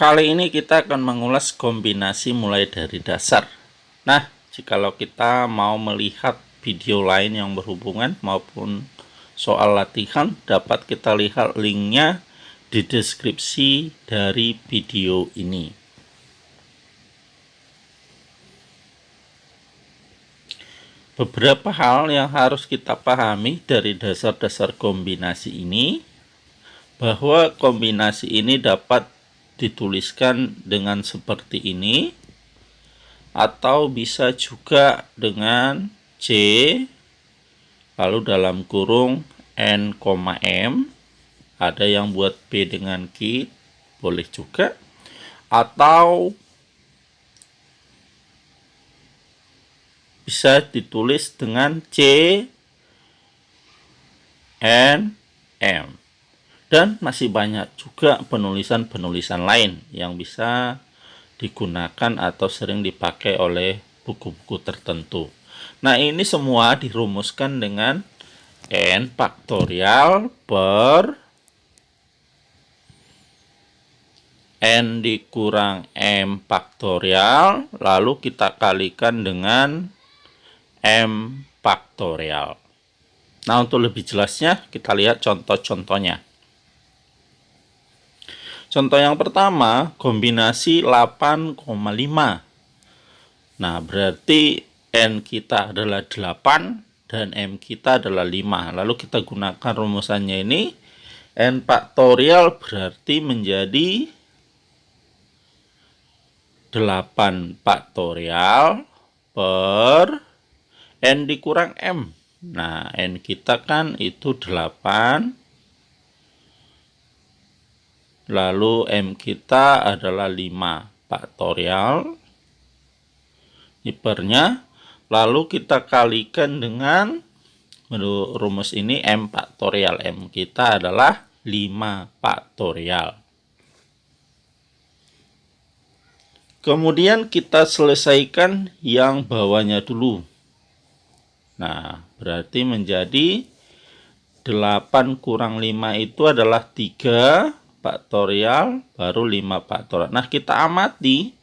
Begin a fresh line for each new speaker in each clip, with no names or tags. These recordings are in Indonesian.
Kali ini kita akan mengulas kombinasi mulai dari dasar. Nah, jikalau kita mau melihat video lain yang berhubungan maupun soal latihan, dapat kita lihat linknya di deskripsi dari video ini. Beberapa hal yang harus kita pahami dari dasar-dasar kombinasi ini, bahwa kombinasi ini dapat dituliskan dengan seperti ini, atau bisa juga dengan C lalu dalam kurung N, M, ada yang buat B dengan Q, boleh juga, atau bisa ditulis dengan C, N, M. Dan masih banyak juga penulisan-penulisan lain yang bisa digunakan atau sering dipakai oleh buku-buku tertentu. Nah, ini semua dirumuskan dengan N faktorial per N dikurang M faktorial, lalu kita kalikan dengan M faktorial. Nah, untuk lebih jelasnya kita lihat contoh-contohnya. Contoh yang pertama, kombinasi 8,5. Nah, berarti N kita adalah 8 dan M kita adalah 5. Lalu kita gunakan rumusannya ini. N faktorial berarti menjadi 8 faktorial per N dikurang M. Nah, N kita kan itu 8. Lalu M kita adalah 5 faktorial. Hipernya. Lalu kita kalikan dengan, menurut rumus ini, M faktorial. M kita adalah 5 faktorial. Kemudian kita selesaikan yang bawahnya dulu. Nah, berarti menjadi 8 kurang 5 itu adalah 3 faktorial baru 5 faktorial. Nah, kita amati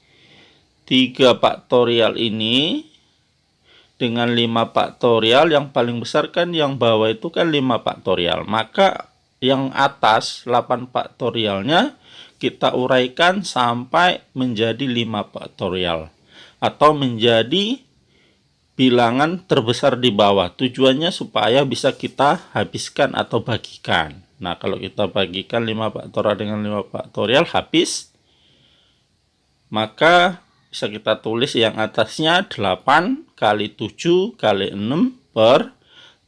3 faktorial ini dengan 5 faktorial, yang paling besar kan yang bawah itu kan 5 faktorial. Maka yang atas 8 faktorialnya kita uraikan sampai menjadi 5 faktorial atau menjadi bilangan terbesar di bawah. Tujuannya supaya bisa kita habiskan atau bagikan. Nah, kalau kita bagikan 5 faktorial dengan 5 faktorial habis, maka bisa kita tulis yang atasnya 8 kali 7 kali 6 per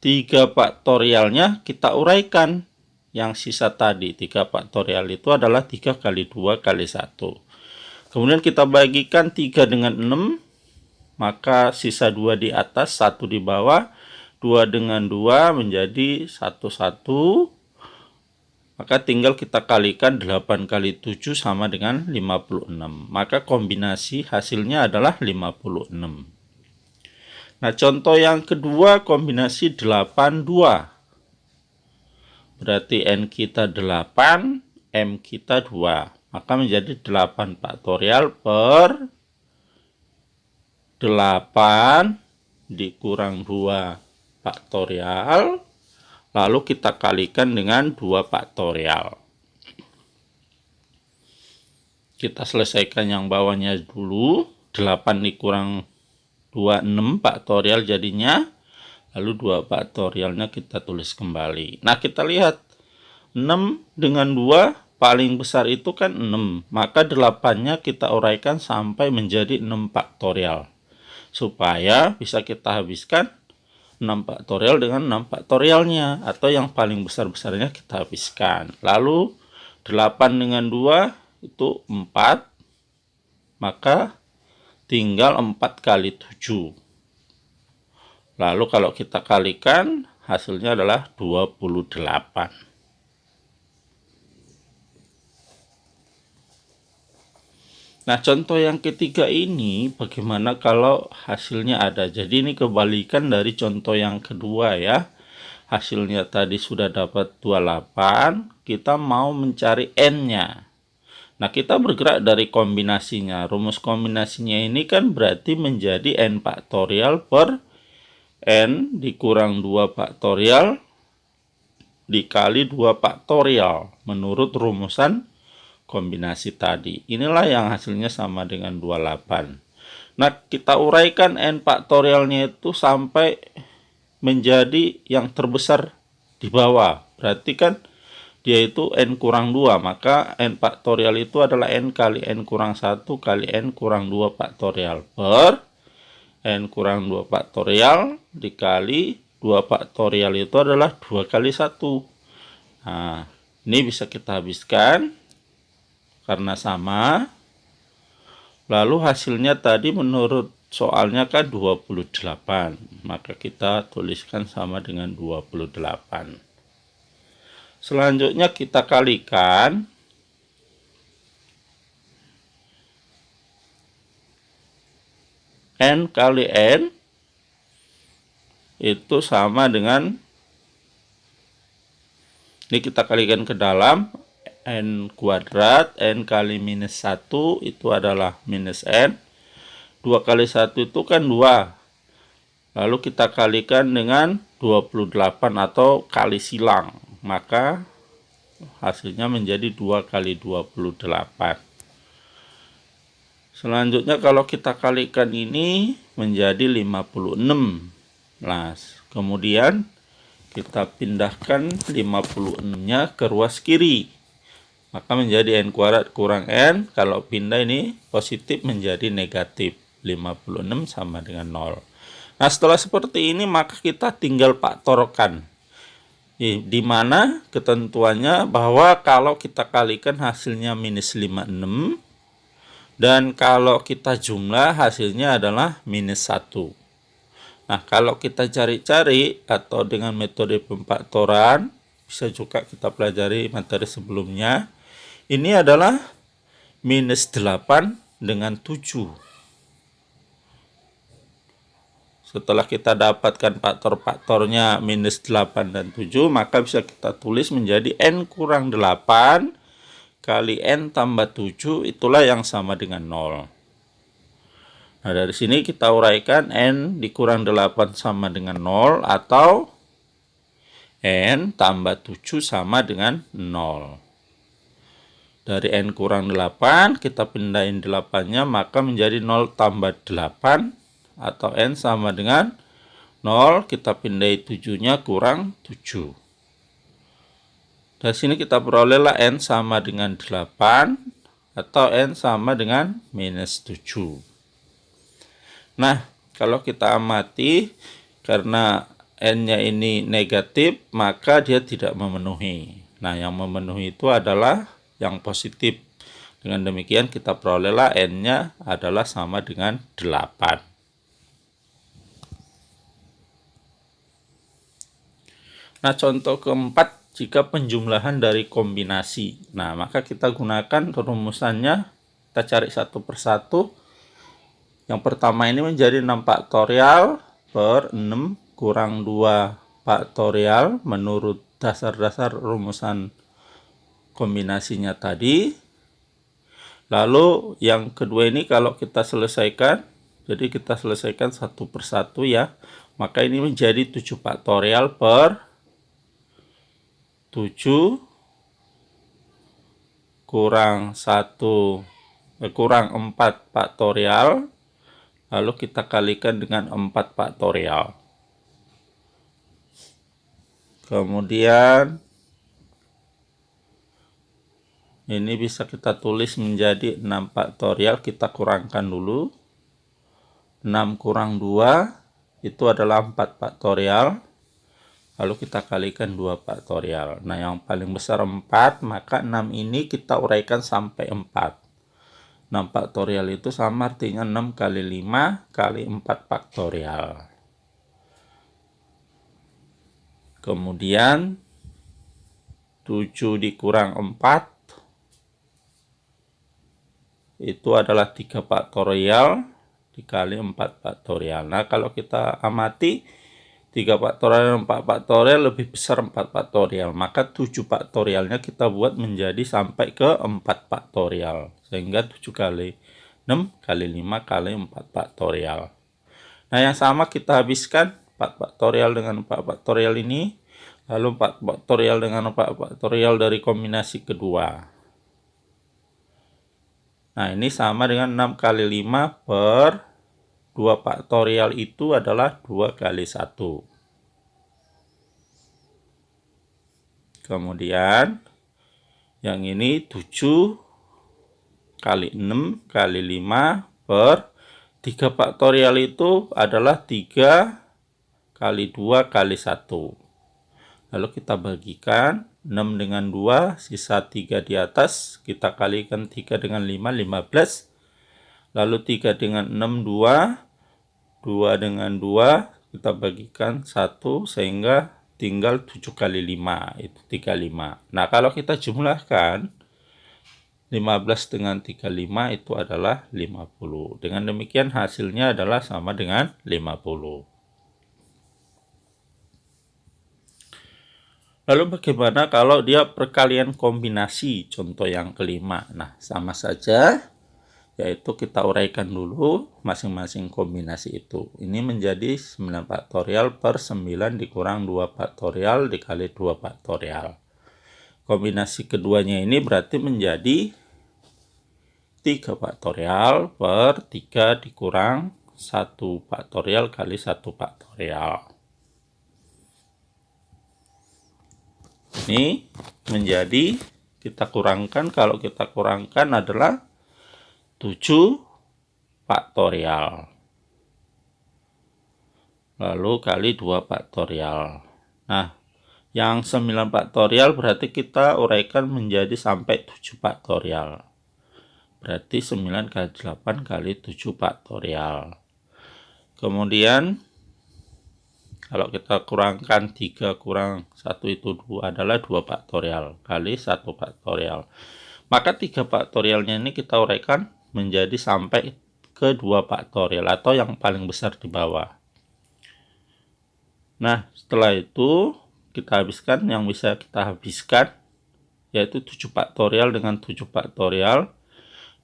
3 faktorialnya kita uraikan. Yang sisa tadi 3 faktorial itu adalah 3 kali 2 kali 1. Kemudian kita bagikan 3 dengan 6, maka sisa 2 di atas, 1 di bawah. 2 dengan 2 menjadi 1. Maka tinggal kita kalikan 8 kali 7 sama dengan 56. Maka kombinasi hasilnya adalah 56. Nah, contoh yang kedua, kombinasi 82. Berarti N kita 8, M kita 2. Maka menjadi 8 faktorial per 8 dikurang 2 faktorial. Lalu kita kalikan dengan 2 faktorial. Kita selesaikan yang bawahnya dulu. 8 dikurang 2, 6 faktorial jadinya. Lalu 2 faktorialnya kita tulis kembali. Nah, kita lihat 6 dengan 2 paling besar itu kan 6. Maka 8-nya kita uraikan sampai menjadi 6 faktorial. Supaya bisa kita habiskan 6 faktorial dengan 6 faktorialnya, atau yang paling besar-besarnya kita habiskan. Lalu 8 dengan 2 itu 4, maka tinggal 4 kali 7. Lalu kalau kita kalikan, hasilnya adalah 28. Nah, contoh yang ketiga ini bagaimana kalau hasilnya ada. Jadi ini kebalikan dari contoh yang kedua ya. Hasilnya tadi sudah dapat 28, kita mau mencari N-nya. Nah, kita bergerak dari kombinasinya. Rumus kombinasinya ini kan berarti menjadi n faktorial per n dikurang 2 faktorial dikali 2 faktorial menurut rumusan kombinasi tadi. Inilah yang hasilnya sama dengan 28. Nah, kita uraikan n faktorialnya itu sampai menjadi yang terbesar di bawah. Berarti kan dia itu n kurang 2, maka n faktorial itu adalah n kali n kurang 1 kali n kurang 2 faktorial per n kurang 2 faktorial dikali 2 faktorial itu adalah 2 kali 1. Nah, ini bisa kita habiskan karena sama. Lalu hasilnya tadi menurut soalnya kan 28, maka kita tuliskan sama dengan 28. Selanjutnya kita kalikan n kali n itu sama dengan, ini kita kalikan ke dalam, n kuadrat, n kali minus 1 itu adalah minus n, 2 kali 1 itu kan 2, lalu kita kalikan dengan 28 atau kali silang, maka hasilnya menjadi 2 kali 28. Selanjutnya kalau kita kalikan ini menjadi 56. Nah, kemudian kita pindahkan 56-nya ke ruas kiri, maka menjadi n kuadrat kurang n, kalau pindah ini positif menjadi negatif, 56 sama dengan 0. Nah, setelah seperti ini maka kita tinggal faktorkan, di mana ketentuannya bahwa kalau kita kalikan hasilnya minus 56, dan kalau kita jumlah hasilnya adalah minus 1. Nah, kalau kita cari-cari atau dengan metode pemfaktoran, bisa juga kita pelajari materi sebelumnya, ini adalah minus 8 dengan 7. Setelah kita dapatkan faktor-faktornya minus 8 dan 7, maka bisa kita tulis menjadi n kurang 8 kali n tambah 7, itulah yang sama dengan 0. Nah, dari sini kita uraikan n dikurang 8 sama dengan 0 atau n tambah 7 sama dengan 0. Dari n kurang 8, kita pindahin 8-nya, maka menjadi 0 tambah 8 atau n sama dengan 0, kita pindahin 7-nya kurang 7. Dari sini kita perolehlah n sama dengan 8 atau n sama dengan minus 7. Nah, kalau kita amati, karena n-nya ini negatif, maka dia tidak memenuhi. Nah, yang memenuhi itu adalah yang positif. Dengan demikian kita perolehlah n-nya adalah sama dengan 8. Nah, contoh keempat, jika penjumlahan dari kombinasi. Nah, maka kita gunakan rumusannya, kita cari satu persatu. Yang pertama ini menjadi 6 faktorial per 6 kurang 2 faktorial menurut dasar-dasar rumusan kombinasinya tadi. Lalu yang kedua ini kalau kita selesaikan, jadi kita selesaikan satu persatu ya, maka ini menjadi 7 faktorial per 7 kurang 4 faktorial, lalu kita kalikan dengan 4 faktorial. Kemudian ini bisa kita tulis menjadi 6 faktorial, kita kurangkan dulu. 6 kurang 2 itu adalah 4 faktorial. Lalu kita kalikan 2 faktorial. Nah, yang paling besar 4, maka 6 ini kita uraikan sampai 4. 6 faktorial itu sama artinya 6 kali 5 kali 4 faktorial. Kemudian 7 dikurang 4 itu adalah 3 faktorial dikali 4 faktorial. Nah, kalau kita amati, 3 faktorial dan 4 faktorial lebih besar 4 faktorial. Maka 7 faktorialnya kita buat menjadi sampai ke 4 faktorial. Sehingga 7 kali 6 kali 5 kali 4 faktorial. Nah, yang sama kita habiskan 4 faktorial dengan 4 faktorial ini. Lalu 4 faktorial dengan 4 faktorial dari kombinasi kedua. Nah, ini sama dengan 6 kali 5 per 2 faktorial itu adalah 2 kali 1. Kemudian, yang ini 7 kali 6 kali 5 per 3 faktorial itu adalah 3 kali 2 kali 1. Lalu kita bagikan 6 dengan 2, sisa 3 di atas, kita kalikan 3 dengan 5, 15. Lalu 3 dengan 6, 2. 2 dengan 2, kita bagikan 1, sehingga tinggal 7 kali 5, itu 35. Nah, kalau kita jumlahkan, 15 dengan 35 itu adalah 50. Dengan demikian hasilnya adalah sama dengan 50. Lalu bagaimana kalau dia perkalian kombinasi, contoh yang kelima? Nah, sama saja, yaitu kita uraikan dulu masing-masing kombinasi itu. Ini menjadi 9 faktorial per 9 dikurang 2 faktorial dikali 2 faktorial. Kombinasi keduanya ini berarti menjadi 3 faktorial per 3 dikurang 1 faktorial kali 1 faktorial. Ini menjadi, kita kurangkan, kalau kita kurangkan adalah 7 faktorial. Lalu kali 2 faktorial. Nah, yang 9 faktorial berarti kita uraikan menjadi sampai 7 faktorial. Berarti 9 kali 8 kali 7 faktorial. Kemudian, kalau kita kurangkan 3 kurang 1 itu 2 adalah 2 faktorial kali 1 faktorial. Maka 3 faktorialnya ini kita uraikan menjadi sampai ke 2 faktorial atau yang paling besar di bawah. Nah, setelah itu kita habiskan yang bisa kita habiskan, yaitu 7 faktorial dengan 7 faktorial,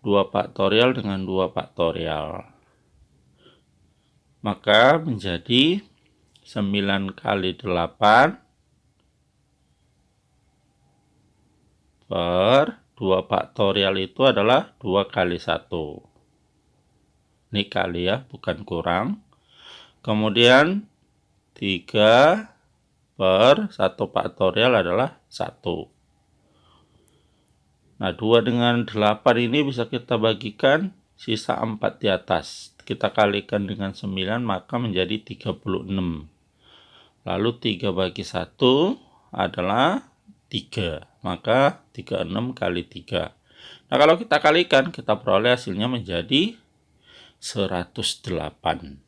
2 faktorial dengan 2 faktorial. Maka menjadi 9 kali 8 per 2 faktorial itu adalah 2 kali 1. Ini kali ya, bukan kurang. Kemudian 3 per 1 faktorial adalah 1. Nah, 2 dengan 8 ini bisa kita bagikan, sisa 4 di atas. Kita kalikan dengan 9, maka menjadi 36. Lalu 3 bagi 1 adalah 3. Maka 36 kali 3. Nah, kalau kita kalikan, kita peroleh hasilnya menjadi 108.